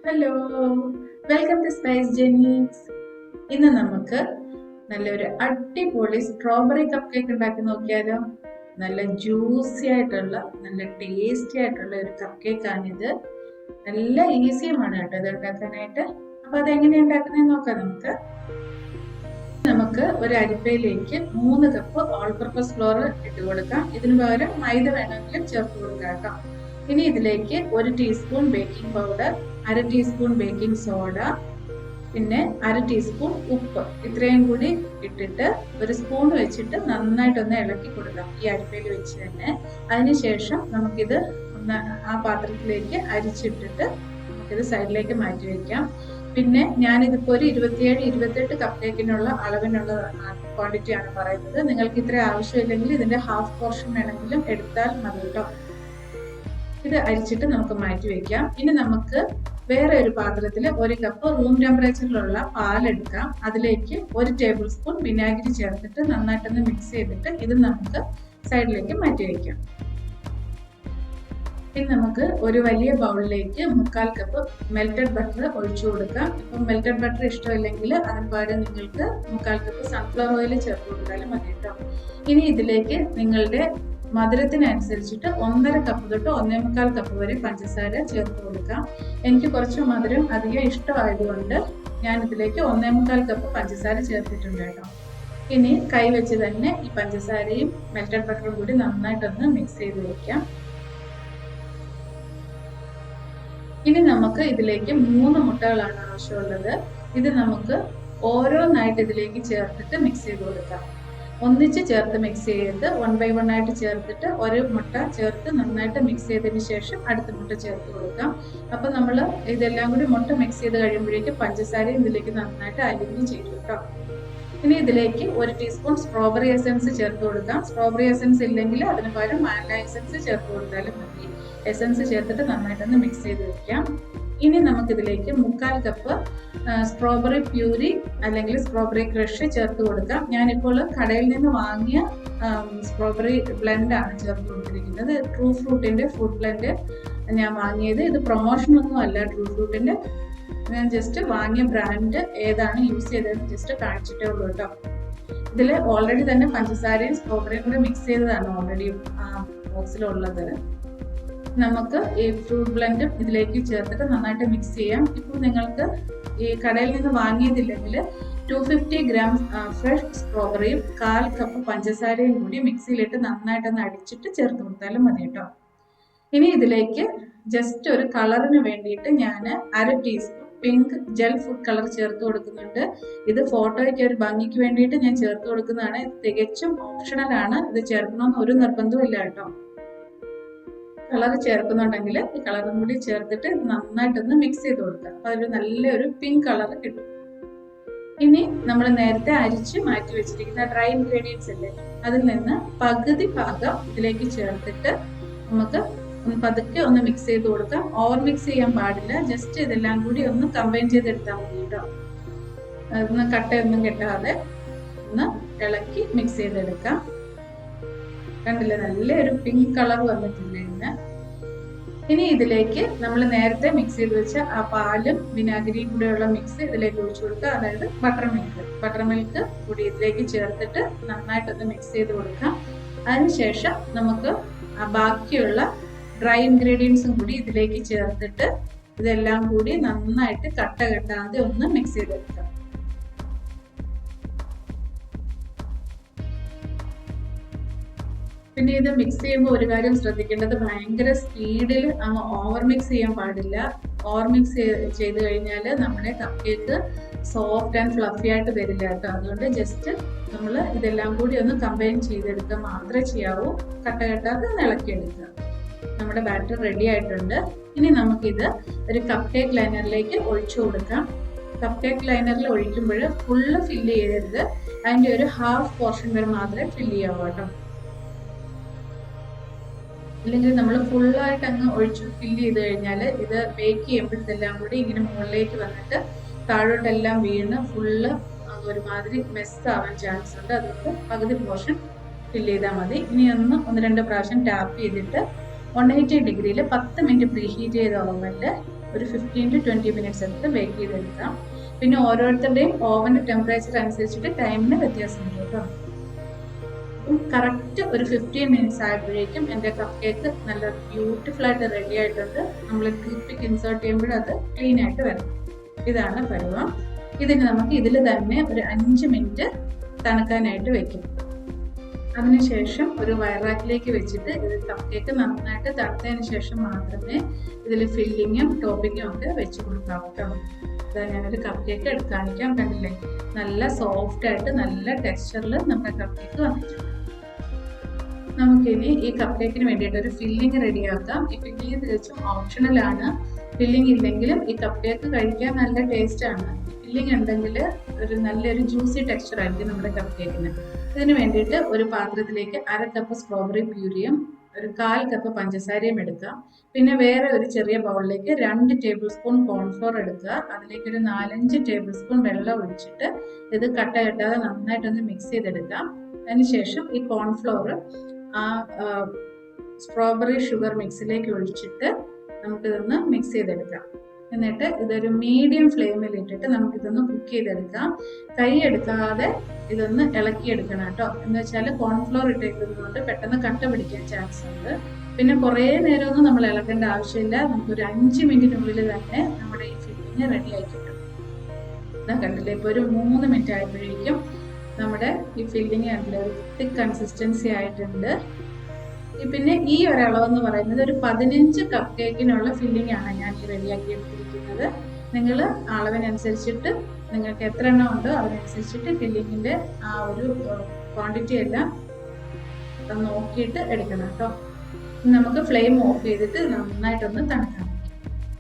Hello, welcome to Spicegenics. ഇന്ന് നമുക്ക് നല്ലൊരു അടിപൊളി സ്ട്രോബെറി കപ്പ് കേക്ക് ഉണ്ടാക്കി നോക്കിയാലോ. നല്ല ജ്യൂസി ആയിട്ടുള്ള നല്ല ടേസ്റ്റി ആയിട്ടുള്ള ഒരു കപ്പ് കേക്ക് ആണിത്. നല്ല ഈസിയുമാണ് കേട്ടോ ഇത് ഉണ്ടാക്കാനായിട്ട്. അപ്പൊ അതെങ്ങനെയാണ് ഉണ്ടാക്കുന്നതെന്ന് നോക്കാം. നമുക്ക് ഒരു അരിപ്പയിലേക്ക് 3 കപ്പ് ഓൾ പർപ്പസ് ഫ്ലോർ ഇട്ട് കൊടുക്കാം. ഇതിന് പകരം മൈദ വേണമെങ്കിലും ചേർത്ത് കൊടുക്കാം കേട്ടോ. ഇനി ഇതിലേക്ക് 1 teaspoon baking powder, 1/2 teaspoon baking soda, പിന്നെ 1/2 ടീസ്പൂൺ ഉപ്പ്, ഇത്രയും കൂടി ഇട്ടിട്ട് ഒരു സ്പൂൺ വെച്ചിട്ട് നന്നായിട്ടൊന്ന് ഇളക്കി കൊടുക്കാം ഈ അരിപ്പയിൽ വെച്ച് തന്നെ. അതിനുശേഷം നമുക്കിത് ആ പാത്രത്തിലേക്ക് അരിച്ചിട്ടിട്ട് നമുക്കിത് സൈഡിലേക്ക് മാറ്റി വയ്ക്കാം. പിന്നെ ഞാനിതിപ്പോൾ ഒരു 27-28 കപ്പ് കേക്കിനുള്ള അളവിനുള്ള ക്വാണ്ടിറ്റിയാണ് പറയുന്നത്. നിങ്ങൾക്ക് ഇത്ര ആവശ്യമില്ലെങ്കിൽ ഇതിന്റെ ഹാഫ് പോർഷൻ വേണമെങ്കിലും എടുത്താൽ മതി കേട്ടോ. ഇത് അരിച്ചിട്ട് നമുക്ക് മാറ്റി വെക്കാം. ഇനി നമുക്ക് വേറെ ഒരു പാത്രത്തിൽ 1 കപ്പ് റൂം ടെമ്പറേച്ചറിലുള്ള പാലെടുക്കാം. അതിലേക്ക് 1 ടേബിൾ സ്പൂൺ വിനാഗിരി ചേർത്തിട്ട് നന്നായിട്ടൊന്ന് മിക്സ് ചെയ്തിട്ട് ഇത് നമുക്ക് സൈഡിലേക്ക് മാറ്റി വയ്ക്കാം. ഇനി നമുക്ക് ഒരു വലിയ ബൗളിലേക്ക് 1/4 കപ്പ് മെൽറ്റഡ് ബട്ടർ ഒഴിച്ചു കൊടുക്കാം. ഇപ്പം മെൽറ്റഡ് ബട്ടർ ഇഷ്ടമില്ലെങ്കിൽ അതിന് പകരം നിങ്ങൾക്ക് 1/4 കപ്പ് സൺഫ്ലവർ ഓയിൽ ചേർത്ത് കൊടുത്താലും മതി കേട്ടോ. ഇനി ഇതിലേക്ക് നിങ്ങളുടെ മധുരത്തിനനുസരിച്ചിട്ട് 1.5 കപ്പ് തൊട്ട് 1.25 കപ്പ് വരെ പഞ്ചസാര ചേർത്ത് കൊടുക്കാം. എനിക്ക് കുറച്ച് മധുരം അധികം ഇഷ്ടമായതുകൊണ്ട് ഞാൻ ഇതിലേക്ക് 1.25 കപ്പ് പഞ്ചസാര ചേർത്തിട്ടുണ്ട് കേട്ടോ. ഇനി കൈ വെച്ച് തന്നെ ഈ പഞ്ചസാരയും മെൽറ്റഡ് ബട്ടറും കൂടി നന്നായിട്ടൊന്ന് മിക്സ് ചെയ്ത് വയ്ക്കാം. ഇനി നമുക്ക് ഇതിലേക്ക് 3 മുട്ടകളാണ് ആവശ്യമുള്ളത്. ഇത് നമുക്ക് ഓരോന്നായിട്ട് ഇതിലേക്ക് ചേർത്തിട്ട് മിക്സ് ചെയ്ത് കൊടുക്കാം. ഒന്നിച്ച് ചേർത്ത് മിക്സ് ചെയ്ത് 1 by 1 ആയിട്ട് ചേർത്തിട്ട് ഒരു മുട്ട ചേർത്ത് നന്നായിട്ട് മിക്സ് ചെയ്തതിന് ശേഷം അടുത്ത മുട്ട ചേർത്ത് കൊടുക്കാം. അപ്പം നമ്മൾ ഇതെല്ലാം കൂടി മുട്ട മിക്സ് ചെയ്ത് കഴിയുമ്പോഴേക്കും പഞ്ചസാരയും ഇതിലേക്ക് നന്നായിട്ട് അലിഞ്ഞ് ചെയ്യും കേട്ടോ. ഇനി ഇതിലേക്ക് 1 ടീസ്പൂൺ സ്ട്രോബെറി എസൻസ് ചേർത്ത് കൊടുക്കാം. സ്ട്രോബെറി എസൻസ് ഇല്ലെങ്കിൽ അതിന് പകരം വാനില എസൻസ് ചേർത്ത് കൊടുത്താലും മതി. എസൻസ് ചേർത്തിട്ട് നന്നായിട്ടൊന്ന് മിക്സ് ചെയ്ത് വെക്കാം. ഇനി നമുക്കിതിലേക്ക് 1/4 കപ്പ് സ്ട്രോബെറി പ്യൂരി അല്ലെങ്കിൽ സ്ട്രോബെറി ക്രഷ് ചേർത്ത് കൊടുക്കാം. ഞാനിപ്പോൾ കടയിൽ നിന്ന് വാങ്ങിയ സ്ട്രോബെറി ബ്ലെൻഡാണ് ചേർത്ത് കൊടുത്തിരിക്കുന്നത്. ട്രൂ ഫ്രൂട്ടിൻ്റെ ഫ്രൂട്ട് ബ്ലെൻഡ് ഞാൻ വാങ്ങിയത്. ഇത് പ്രൊമോഷനൊന്നും അല്ല ട്രൂ ഫ്രൂട്ടിൻ്റെ. ഞാൻ ജസ്റ്റ് വാങ്ങിയ ബ്രാൻഡ് ഏതാണ് യൂസ് ചെയ്തതെന്ന് ജസ്റ്റ് കാണിച്ചിട്ടേ ഉള്ളൂ കേട്ടോ. ഇതിൽ ഓൾറെഡി തന്നെ പഞ്ചസാരയും സ്ട്രോബെറിയും കൂടെ മിക്സ് ചെയ്തതാണ് ഓൾറെഡി ബോക്സിലുള്ളത്. നമുക്ക് ഈ ഫ്രൂട്ട് ബ്ലെൻഡും ഇതിലേക്ക് ചേർത്തിട്ട് നന്നായിട്ട് മിക്സ് ചെയ്യാം. ഇപ്പോൾ നിങ്ങൾക്ക് ഈ കടയിൽ നിന്ന് വാങ്ങിയതില്ലെങ്കിൽ 250 ഗ്രാം ഫ്രഷ് സ്ട്രോബെറിയും 1/4 കപ്പ് പഞ്ചസാരയും കൂടി മിക്സിയിലിട്ട് നന്നായിട്ടൊന്ന് അടിച്ചിട്ട് ചേർത്ത് കൊടുത്താലും മതി കേട്ടോ. ഇനി ഇതിലേക്ക് ജസ്റ്റ് ഒരു കളറിന് വേണ്ടിയിട്ട് ഞാൻ 1/2 teaspoon pink gel food colour ചേർത്ത് കൊടുക്കുന്നുണ്ട്. ഇത് ഫോട്ടോയ്ക്ക് ഒരു ഭംഗിക്ക് വേണ്ടിയിട്ട് ഞാൻ ചേർത്ത് കൊടുക്കുന്നതാണ്. തികച്ചും ഓപ്ഷണലാണ്. ഇത് ചേർക്കണമെന്ന് ഒരു നിർബന്ധവും ഇല്ല കേട്ടോ. കളർ ചേർക്കുന്നുണ്ടെങ്കിൽ ഈ കളറും കൂടി ചേർത്തിട്ട് നന്നായിട്ടൊന്ന് മിക്സ് ചെയ്ത് കൊടുക്കുക. അപ്പോൾ അതൊരു നല്ലൊരു പിങ്ക് കളർ കിട്ടും. ഇനി നമ്മൾ നേരത്തെ അരിച്ച് മാറ്റി വെച്ചിരിക്കുന്ന ഡ്രൈ ഇൻഗ്രീഡിയൻസ് അല്ലേ, അതിൽ നിന്ന് പകുതി ഭാഗം ഇതിലേക്ക് ചേർത്തിട്ട് നമുക്ക് പതുക്കെ ഒന്ന് മിക്സ് ചെയ്ത് കൊടുക്കാം. ഓവർ മിക്സ് ചെയ്യാൻ പാടില്ല. ജസ്റ്റ് ഇതെല്ലാം കൂടി ഒന്ന് കമ്പൈൻ ചെയ്തെടുത്താൽ മതി കേട്ടോ. അതൊന്ന് കട്ടയൊന്നും കെട്ടാതെ ഒന്ന് ഇളക്കി മിക്സ് ചെയ്തെടുക്കാം. കണ്ടില്ലേ, നല്ലൊരു പിങ്ക് കളർ വന്നിട്ടുണ്ട് ഇതിന്. ഇനി ഇതിലേക്ക് നമ്മൾ നേരത്തെ മിക്സ് ചെയ്ത് വെച്ച ആ പാലും വിനാഗിരിയും കൂടെയുള്ള മിക്സ് ഇതിലേക്ക് ഒഴിച്ചു കൊടുക്കുക. അതായത് ബട്ടർ മിൽക്ക് കൂടി ഇതിലേക്ക് ചേർത്തിട്ട് നന്നായിട്ടൊന്ന് മിക്സ് ചെയ്ത് കൊടുക്കാം. അതിനുശേഷം നമുക്ക് ആ ബാക്കിയുള്ള ഡ്രൈ ഇൻഗ്രീഡിയൻസും കൂടി ഇതിലേക്ക് ചേർത്തിട്ട് ഇതെല്ലാം കൂടി നന്നായിട്ട് കട്ട കെട്ടാതെ ഒന്ന് മിക്സ് ചെയ്തെടുക്കാം. പിന്നെ ഇത് മിക്സ് ചെയ്യുമ്പോൾ ഒരു കാര്യം ശ്രദ്ധിക്കേണ്ടത്, ഭയങ്കര സ്പീഡിൽ അങ്ങ് ഓവർ മിക്സ് ചെയ്യാൻ പാടില്ല. ഓവർ മിക്സ് ചെയ്ത് കഴിഞ്ഞാൽ നമ്മുടെ cup cake soft and fluffy ആയിട്ട് വരില്ല കേട്ടോ. അതുകൊണ്ട് ജസ്റ്റ് നമ്മൾ ഇതെല്ലാം കൂടി ഒന്ന് കമ്പൈൻ ചെയ്തെടുക്കുക മാത്രമേ ചെയ്യാവൂ. കട്ട കെട്ടാതെ ഇളക്കിയെടുക്കുക. നമ്മുടെ ബാറ്റർ റെഡി ആയിട്ടുണ്ട്. ഇനി നമുക്കിത് ഒരു കപ്പ് കേക്ക് ലൈനറിലേക്ക് ഒഴിച്ചു കൊടുക്കാം. കപ്പ് കേക്ക് ലൈനറിൽ ഒഴിക്കുമ്പോൾ ഫുള്ള് ഫില്ല് ചെയ്യരുത്. അതിൻ്റെ ഒരു ഹാഫ് പോർഷൻ വരെ മാത്രമേ ഫില്ല് ചെയ്യാവൂ കേട്ടോ. ഇല്ലെങ്കിൽ നമ്മൾ ഫുള്ളായിട്ട് അങ്ങ് ഒഴിച്ച് ഫില്ല് ചെയ്ത് കഴിഞ്ഞാൽ ഇത് ബേക്ക് ചെയ്യുമ്പോഴത്തെല്ലാം കൂടി ഇങ്ങനെ മുകളിലേക്ക് വന്നിട്ട് താഴോട്ടെല്ലാം വീണ് ഫുള്ള് ഒരുമാതിരി മെസ്സാവാൻ ചാൻസ് ഉണ്ട്. അതുകൊണ്ട് പകുതി പോർഷൻ ഫില്ല് ചെയ്താൽ മതി. ഇനി ഒന്ന് രണ്ട് പ്രാവശ്യം ടാപ്പ് ചെയ്തിട്ട് 180 ഡിഗ്രിയിൽ 10 മിനിറ്റ് പ്രീ ഹീറ്റ് ചെയ്ത ഓവനിൽ ഒരു 15 to 20 മിനിറ്റ്സ് എടുത്ത് ബേക്ക് ചെയ്തെടുക്കാം. പിന്നെ ഓരോരുത്തരുടെയും ഓവൻ്റെ ടെമ്പറേച്ചർ അനുസരിച്ചിട്ട് ടൈമിന് വ്യത്യാസമുണ്ട് കേട്ടോ. കറക്റ്റ് ഒരു 15 മിനിറ്റ്സ് ആയപ്പോഴേക്കും എൻ്റെ കപ്പ് കേക്ക് നല്ല ബ്യൂട്ടിഫുൾ ആയിട്ട് റെഡി ആയിട്ടുണ്ട്. നമ്മൾ ടൂത്ത്പിക്ക് ഇൻസേർട്ട് ചെയ്യുമ്പോൾ അത് ക്ലീൻ ആയിട്ട് വരണം. ഇതാണ് പരുവം. ഇതിന് നമുക്ക് ഇതിൽ തന്നെ ഒരു 5 മിനിറ്റ് തണുക്കാനായിട്ട് വെക്കും. അതിനുശേഷം ഒരു വയറാക്കിലേക്ക് വെച്ചിട്ട് ഇത് കപ്പ് കേക്ക് നന്നായിട്ട് തണുത്തതിന് ശേഷം മാത്രമേ ഇതിൽ ഫില്ലിങ്ങും ടോപ്പിങ്ങും ഒക്കെ വെച്ച് കൊടുക്കാം കേട്ടോ. ഇതാ ഞാനൊരു കപ്പ് കേക്ക് എടുത്ത് കാണിക്കാം. കണ്ടില്ലേ, നല്ല സോഫ്റ്റ് ആയിട്ട് നല്ല ടെക്സ്ചറിൽ നമ്മുടെ കപ്പ് കേക്ക് വന്നിട്ടുണ്ട്. നമുക്കിനി ഈ കപ്പ് കേക്കിന് വേണ്ടിയിട്ട് ഒരു ഫില്ലിങ് റെഡിയാക്കാം. ഈ ഫില്ലിങ് തികച്ചും ഓപ്ഷണലാണ്. ഫില്ലിങ് ഇല്ലെങ്കിലും ഈ കപ്പ് കേക്ക് കഴിക്കാൻ നല്ല ടേസ്റ്റ് ആണ്. ഫില്ലിങ് ഉണ്ടെങ്കിൽ ഒരു നല്ലൊരു ജ്യൂസി ടെക്സ്ചർ ആയിരിക്കും നമ്മുടെ കപ്പ് കേക്കിന്. ഇതിന് വേണ്ടിയിട്ട് ഒരു പാത്രത്തിലേക്ക് 1/2 കപ്പ് സ്ട്രോബെറി പ്യൂരിയും ഒരു 1/4 കപ്പ് പഞ്ചസാരയും എടുക്കാം. പിന്നെ വേറെ ഒരു ചെറിയ ബൗളിലേക്ക് 2 ടേബിൾ സ്പൂൺ കോൺഫ്ലോർ എടുക്കുക. അതിലേക്ക് ഒരു 4-5 ടേബിൾ സ്പൂൺ വെള്ളം ഒഴിച്ചിട്ട് ഇത് കട്ട കെട്ടാതെ നന്നായിട്ടൊന്ന് മിക്സ് ചെയ്തെടുക്കാം. അതിനുശേഷം ഈ കോൺഫ്ലോർ ആ സ്ട്രോബെറി ഷുഗർ മിക്സിലേക്ക് ഒഴിച്ചിട്ട് നമുക്കിതൊന്ന് മിക്സ് ചെയ്തെടുക്കാം. എന്നിട്ട് ഇതൊരു മീഡിയം ഫ്ലെയിമിൽ ഇട്ടിട്ട് നമുക്കിതൊന്ന് കുക്ക് ചെയ്തെടുക്കാം. കൈ എടുക്കാതെ ഇതൊന്ന് ഇളക്കിയെടുക്കണം കേട്ടോ. എന്ന് വെച്ചാൽ കോൺഫ്ലോർ ഇട്ടേക്കുന്നത് കൊണ്ട് പെട്ടെന്ന് കട്ട പിടിക്കാൻ ചാൻസ് ഉണ്ട്. പിന്നെ കുറേ നേരമൊന്നും നമ്മൾ ഇളക്കേണ്ട ആവശ്യമില്ല. നമുക്കൊരു 5 മിനിറ്റിനുള്ളിൽ തന്നെ നമ്മുടെ ഈ ഫില്ലിങ് റെഡി ആയി കിട്ടും. ഇതാ കണ്ടില്ലേ, ഇപ്പോൾ ഒരു 3 മിനിറ്റ് ആയപ്പോഴേക്കും നമ്മുടെ ഈ ഫില്ലിങ് കണ്ടില്ലേ ഒരു തിക്ക് കൺസിസ്റ്റൻസി ആയിട്ടുണ്ട്. പിന്നെ ഈ ഒരളവെന്ന് പറയുന്നത് ഒരു 15 കപ്പ് കേക്കിനുള്ള ഫില്ലിംഗ് ആണ് ഞാൻ ഈ റെഡിയാക്കി എടുത്തിരിക്കുന്നത്. നിങ്ങൾ അളവിനനുസരിച്ചിട്ട് നിങ്ങൾക്ക് എത്ര എണ്ണം ഉണ്ടോ അതിനനുസരിച്ചിട്ട് ഫില്ലിങ്ങിൻ്റെ ആ ഒരു ക്വാണ്ടിറ്റി എല്ലാം നോക്കിയിട്ട് എടുക്കണം കേട്ടോ. നമുക്ക് ഫ്ലെയിം ഓഫ് ചെയ്തിട്ട് നന്നായിട്ടൊന്ന് തണുക്കാൻ വയ്ക്കും.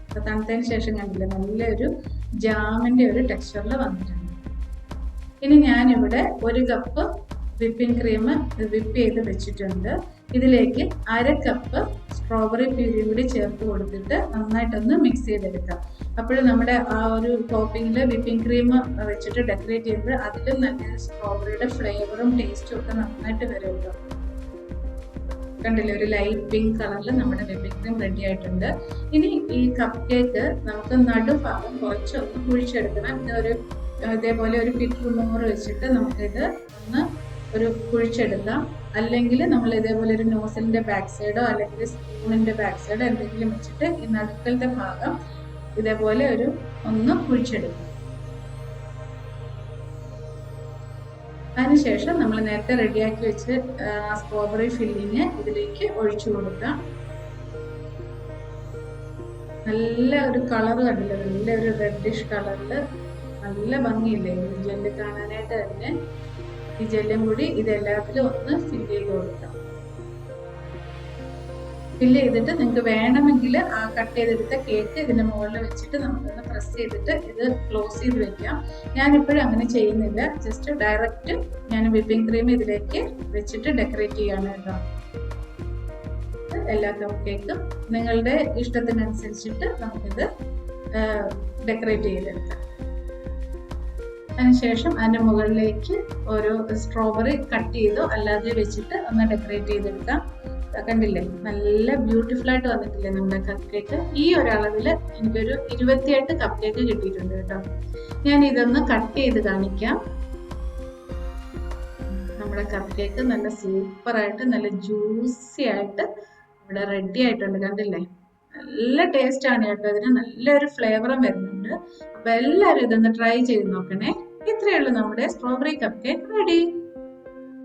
അപ്പോൾ തണുത്തതിന് ശേഷം കണ്ടില്ല നല്ലൊരു ജാമിൻ്റെ ഒരു ടെക്സ്ചറിൽ വന്നിട്ടുണ്ട്. ഇനി ഞാനിവിടെ 1 കപ്പ് വിപ്പിംഗ് ക്രീം വിപ്പ് ചെയ്ത് വെച്ചിട്ടുണ്ട്. ഇതിലേക്ക് 1/2 കപ്പ് സ്ട്രോബെറി പ്യൂരിയും കൂടി ചേർത്ത് കൊടുത്തിട്ട് നന്നായിട്ടൊന്ന് മിക്സ് ചെയ്തെടുക്കാം. അപ്പോൾ നമ്മുടെ ആ ഒരു ടോപ്പിങ്ങിൽ വിപ്പിംഗ് ക്രീം വെച്ചിട്ട് ഡെക്കറേറ്റ് ചെയ്യുമ്പോൾ അതിലും നല്ല സ്ട്രോബെറിയുടെ ഫ്ലേവറും ടേസ്റ്റും ഒക്കെ നന്നായിട്ട് വരും കേട്ടോ. കണ്ടില്ലേ, ഒരു ലൈറ്റ് പിങ്ക് കളറിൽ നമ്മുടെ വിപ്പിംഗ് ക്രീം റെഡി ആയിട്ടുണ്ട്. ഇനി ഈ കപ്പ് കേക്ക് നമുക്ക് നടുഭാഗം കുറച്ചൊന്ന് കുഴിച്ചെടുക്കണം. ഇതേപോലെ ഒരു പിറ്റ് റിമൂവർ വെച്ചിട്ട് നമുക്കിത് ഒന്ന് ഒരു കുഴിച്ചെടുക്കാം. അല്ലെങ്കിൽ നമ്മൾ ഇതേപോലെ ഒരു നോസലിൻ്റെ ബാക്ക് സൈഡോ അല്ലെങ്കിൽ സ്പൂണിൻ്റെ ബാക്ക് സൈഡോ എന്തെങ്കിലും വെച്ചിട്ട് ഈ നടുക്കലത്തെ ഭാഗം ഇതേപോലെ ഒന്ന് കുഴിച്ചെടുക്കും. അതിനുശേഷം നമ്മൾ നേരത്തെ റെഡിയാക്കി വെച്ച് സ്ട്രോബെറി ഫില്ലിങ് ഇതിലേക്ക് ഒഴിച്ചു കൊടുക്കാം. നല്ല ഒരു കളർ കണ്ടില്ല, നല്ലൊരു റെഡിഷ് കളറിൽ നല്ല ഭംഗിയില്ലേ ഈ ജെല്ല് കാണാനായിട്ട് തന്നെ. ഈ ജെല്ലും കൂടി ഇതെല്ലാത്തിലും ഒന്ന് ഫില്ല് ചെയ്ത് കൊടുക്കാം. ഫില്ല് ചെയ്തിട്ട് നിങ്ങൾക്ക് വേണമെങ്കിൽ ആ കട്ട് ചെയ്തെടുത്ത കേക്ക് ഇതിൻ്റെ മുകളിൽ വെച്ചിട്ട് നമുക്കൊന്ന് പ്രസ് ചെയ്തിട്ട് ഇത് ക്ലോസ് ചെയ്ത് വെക്കാം. ഞാനിപ്പോഴും അങ്ങനെ ചെയ്യുന്നില്ല, ജസ്റ്റ് ഡയറക്റ്റ് ഞാൻ വിപ്പിംഗ് ക്രീം ഇതിലേക്ക് വെച്ചിട്ട് ഡെക്കറേറ്റ് ചെയ്യാണ് കേട്ടോ. എല്ലാ കപ്പ് കേക്കും നിങ്ങളുടെ ഇഷ്ടത്തിനനുസരിച്ചിട്ട് നമുക്കിത് ഡെക്കറേറ്റ് ചെയ്തെടുക്കാം. അതിനുശേഷം അതിൻ്റെ മുകളിലേക്ക് ഒരു സ്ട്രോബെറി കട്ട് ചെയ്തോ അല്ലാതെ വെച്ചിട്ട് ഒന്ന് ഡെക്കറേറ്റ് ചെയ്തെടുക്കാം. കണ്ടില്ലേ, നല്ല ബ്യൂട്ടിഫുൾ ആയിട്ട് വന്നിട്ടില്ലേ നമ്മുടെ കപ്പ് കേക്ക്. ഈ ഒരളവിൽ എനിക്കൊരു 28 കപ്പ് കേക്ക് കിട്ടിയിട്ടുണ്ട് കേട്ടോ. ഞാൻ ഇതൊന്ന് കട്ട് ചെയ്ത് കാണിക്കാം. നമ്മുടെ കപ്പ് കേക്ക് നല്ല സൂപ്പറായിട്ട് നല്ല ജ്യൂസി ആയിട്ട് ഇവിടെ റെഡി ആയിട്ടുണ്ട്. കണ്ടില്ലേ, നല്ല ടേസ്റ്റ് ആണ് കേട്ടോ. ഇതിന് നല്ലൊരു ഫ്ലേവറും വരുന്നുണ്ട്. അപ്പൊ എല്ലാവരും ഇതൊന്ന് ട്രൈ ചെയ്ത് നോക്കണേ. ഇത്രയേ ഉള്ളൂ, നമ്മുടെ സ്ട്രോബെറി കപ്പ് കേക്ക് റെഡി.